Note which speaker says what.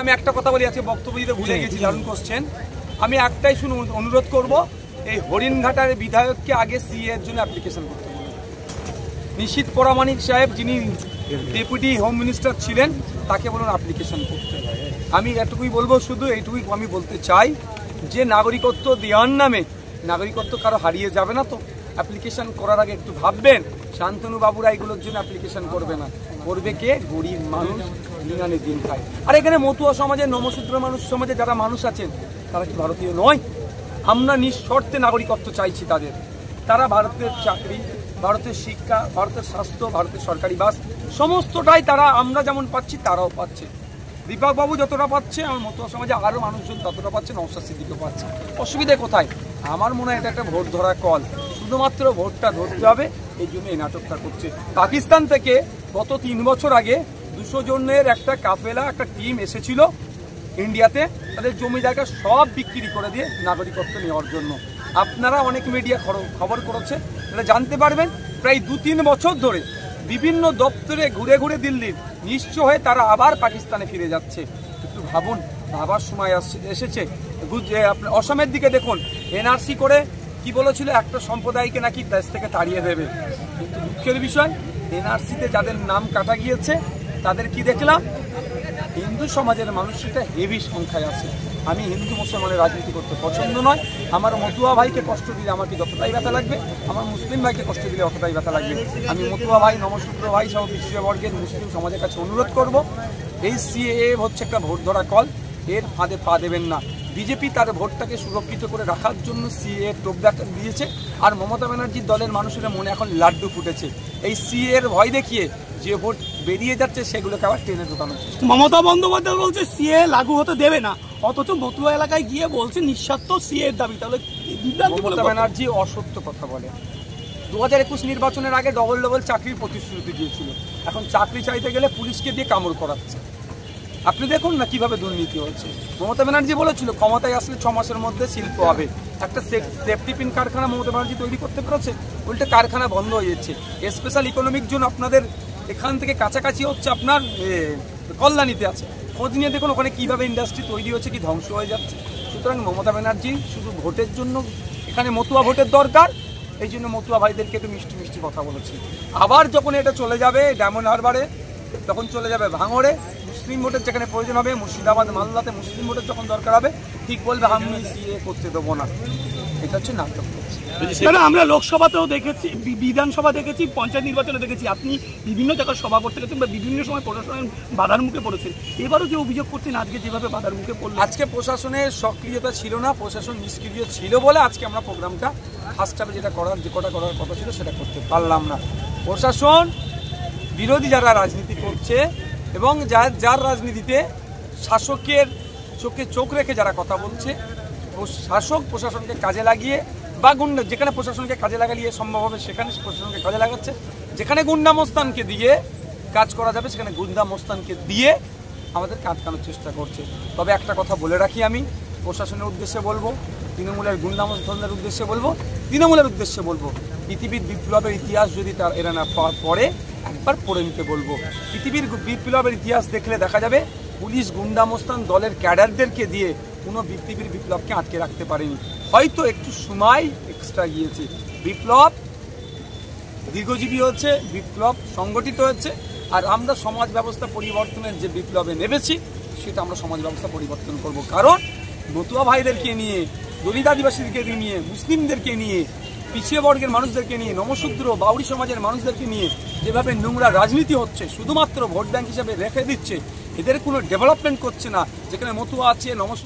Speaker 1: আমি একটা কথা বলি, আজকে বক্তব্য দিতে ভুলে গেছি, দারুণ কোশ্চেন। আমি একটাই শুনে অনুরোধ করব, এই হরিণঘাটার বিধায়ককে আগে সিএ এর জন্য অ্যাপ্লিকেশন করতে হবে। নিশীথ পরামানিক সাহেব, যিনি ডেপুটি হোম মিনিস্টার ছিলেন, তাকে বলুন অ্যাপ্লিকেশন করতে। আমি এটুকুই বলবো, শুধু এইটুকুই আমি বলতে চাই যে নাগরিকত্ব দেওয়ার নামে নাগরিকত্ব কারো হারিয়ে যাবে না, তো অ্যাপ্লিকেশন করার আগে একটু ভাববেন। শান্তনু বাবুরা এগুলোর জন্য অ্যাপ্লিকেশন করবে না, করবে কে? গরিব মানুষ, দিনানে দিন খায়। আর এখানে মতুয়া সমাজে, নমশূদ্র মানুষ সমাজে যারা মানুষ আছেন, তারা কি ভারতীয় নয়? আমরা নিঃশর্তে নাগরিকত্ব চাইছি তাদের। তারা ভারতের চাকরি, ভারতের শিক্ষা, ভারতের স্বাস্থ্য, ভারতের সরকারি বাস, সমস্তটাই তারা আমরা যেমন পাচ্ছি তারাও পাচ্ছে। দীপক বাবু যতটা পাচ্ছে, আমার মতুয়া সমাজে আরও মানুষজন ততটা পাচ্ছে, নওশাদ সিদ্দিকীও পাচ্ছে। অসুবিধা কোথায়? আমার মনে হয় এটা একটা ভোট ধরা কল, শুধুমাত্র ভোটটা ধরতে হবে, এই জন্য এই নাটকটা করছে। পাকিস্তান থেকে গত 3 বছর আগে 200 জনের একটা কাফেলা, একটা টিম এসেছিল ইন্ডিয়াতে, তাদের জমি জায়গা সব বিক্রি করে দিয়ে নাগরিকত্ব নেওয়ার জন্য। আপনারা অনেক মিডিয়া খবর করেছে, এটা জানতে পারবেন। প্রায় 2-3 বছর ধরে বিভিন্ন দপ্তরে ঘুরে ঘুরে দিল্লির নিশ্চয় হয়ে তারা আবার পাকিস্তানে ফিরে যাচ্ছে। একটু ভাবুন, আবার সময় এসেছে। অসমের দিকে দেখুন, এনআরসি করে কি বলেছিল, একটা সম্প্রদায়কে নাকি দেশ থেকে তাড়িয়ে দেবে। কিন্তু দুঃখের বিষয়, এনআরসিতে যাদের নাম কাটা গিয়েছে তাদের কি দেখলাম, হিন্দু সমাজের মানুষ সেটা হেভি সংখ্যায় আছে। আমি হিন্দু মুসলমানের রাজনীতি করতে পছন্দ নয়। আমার মতুয়া ভাইকে কষ্ট দিলে আমাকে যতটাই ব্যথা লাগবে, আমার মুসলিম ভাইকে কষ্ট দিলে অতটাই ব্যথা লাগবে। আমি মতুয়া ভাই, নমশূদ্র ভাই সহ বিশ্ববর্গের মুসলিম সমাজের কাছে অনুরোধ করব, এই সিএএ হচ্ছে একটা ভোট ধরা কল, এর ফাঁদে পা দেবেন না। বিজেপি তার ভোটটাকে সুরক্ষিত করে রাখার জন্য সিএএ টোপ দিয়েছে, আর মমতা ব্যানার্জির দলের মানুষের মনে এখন লাড্ডু ফুটেছে। এই সিএএ এর ভয় দেখিয়ে যে ভোট বেরিয়ে যাচ্ছে, সেগুলোকে আবার টেনে ঢোকানো।
Speaker 2: মমতা বন্দ্যোপাধ্যায় বলছে সিএ লাগু হতে দেবে না, অথচ মতুয়া এলাকায় গিয়ে বলছে নিঃস্বার্থ সিএ এর দাবি। তাহলে
Speaker 1: মমতা ব্যানার্জি অসত্য কথা বলে। 2021 নির্বাচনের আগে ডবল চাকরির প্রতিশ্রুতি দিয়েছিল, এখন চাকরি চাইতে গেলে পুলিশকে দিয়ে কামড় করাচ্ছে। আপনি দেখুন না কিভাবে দুর্নীতি হচ্ছে। মমতা ব্যানার্জি বলেছিল ক্ষমতায় আসলে 6 মাসের মধ্যে শিল্প হবে। একটা সেফটি পিন কারখানা মমতা ব্যানার্জি তৈরি করতে পেরেছে, উল্টে কারখানা বন্ধ হয়ে যাচ্ছে। স্পেশাল ইকোনমিক জোন আপনাদের এখান থেকে কাছাকাছি হচ্ছে আপনার কল্যাণীতে আছে, খোঁজ নিয়ে দেখুন ওখানে কীভাবে ইন্ডাস্ট্রি তৈরি হচ্ছে, কি ধ্বংস হয়ে যাচ্ছে। সুতরাং মমতা ব্যানার্জি শুধু ভোটের জন্য, এখানে মতুয়া ভোটের দরকার, এই জন্য মতুয়া ভাইদেরকে একটু মিষ্টি মিষ্টি কথা বলেছি। আবার যখন এটা চলে যাবে ডায়মন্ড হারবারে, তখন চলে যাবে ভাঙড়ে, মুসলিম ভোটের যেখানে প্রয়োজন হবে, মুর্শিদাবাদ মালদাতে মুসলিম ভোটের যখন দরকার হবে, ঠিক বলবে আমি সিএ করতে দেবো না। এটা হচ্ছে নাটক।
Speaker 2: আমরা লোকসভাতেও দেখেছি, বিধানসভা দেখেছি, পঞ্চায়েত নির্বাচনে দেখেছি, আপনি বিভিন্ন জায়গায় সভা করতে গেছেন বা বিভিন্ন সময় প্রশাসনের বাধার মুখে পড়েছেন। এবারও যে অভিযোগ করছেন আজকে যেভাবে বাধার মুখে পড়লেন।
Speaker 1: আজকে প্রশাসনের সক্রিয়তা ছিল না, প্রশাসন নিষ্ক্রিয় ছিল বলে আজকে আমরা প্রোগ্রামটা ফার্স্ট হাফে যেটা করার কথা ছিল সেটা করতে পারলাম না। প্রশাসন বিরোধী যারা রাজনীতি করছে এবং যার রাজনীতিতে শাসকের চোখে চোখ রেখে যারা কথা বলছে, শাসক প্রশাসনকে কাজে লাগিয়ে বা গুন্ডা, যেখানে প্রশাসনকে কাজে লাগালিয়ে সম্ভব হবে সেখানে প্রশাসনকে কাজে লাগাচ্ছে, যেখানে গুন্ডামস্তানকে দিয়ে কাজ করা যাবে সেখানে গুন্ডামস্তানকে দিয়ে আমাদেরকে আটকানোর চেষ্টা করছে। তবে একটা কথা বলে রাখি, আমি প্রশাসনের উদ্দেশ্যে বলবো, তৃণমূলের গুন্ডামস্তানদের উদ্দেশ্যে বলবো, তৃণমূলের উদ্দেশ্যে বলবো, পৃথিবীর বিপ্লবের ইতিহাস যদি এরা না পড়ে, একবার পড়ে নিতে বলবো। পৃথিবীর বিপ্লবের ইতিহাস দেখলে দেখা যাবে পুলিশ গুন্ডামস্তান দলের ক্যাডারদেরকে দিয়ে কোনো পৃথিবীর বিপ্লবকে আটকে রাখতে পারেনি। হয়তো একটু সময় এক্সট্রা গিয়েছে, বিপ্লব দীর্ঘজীবী হচ্ছে, বিপ্লব সংগঠিত হচ্ছে, আর আমরা সমাজ ব্যবস্থা পরিবর্তনের যে বিপ্লবে নেমেছি সেটা আমরা সমাজ ব্যবস্থা পরিবর্তন করব। কারণ মতুয়া ভাইদেরকে নিয়ে, দলিত আদিবাসীদেরকে নিয়ে, মুসলিমদেরকে নিয়ে, পিছিয়ে বর্গের মানুষদেরকে নিয়ে, নমশূদ্র বাউরি সমাজের মানুষদেরকে নিয়ে যেভাবে নোংরা রাজনীতি হচ্ছে, শুধুমাত্র ভোট ব্যাংক হিসাবে রেখে দিচ্ছে, এদের কোনো ডেভেলপমেন্ট করছে না। যেখানে মতুয়া আছে, নমশূদ্র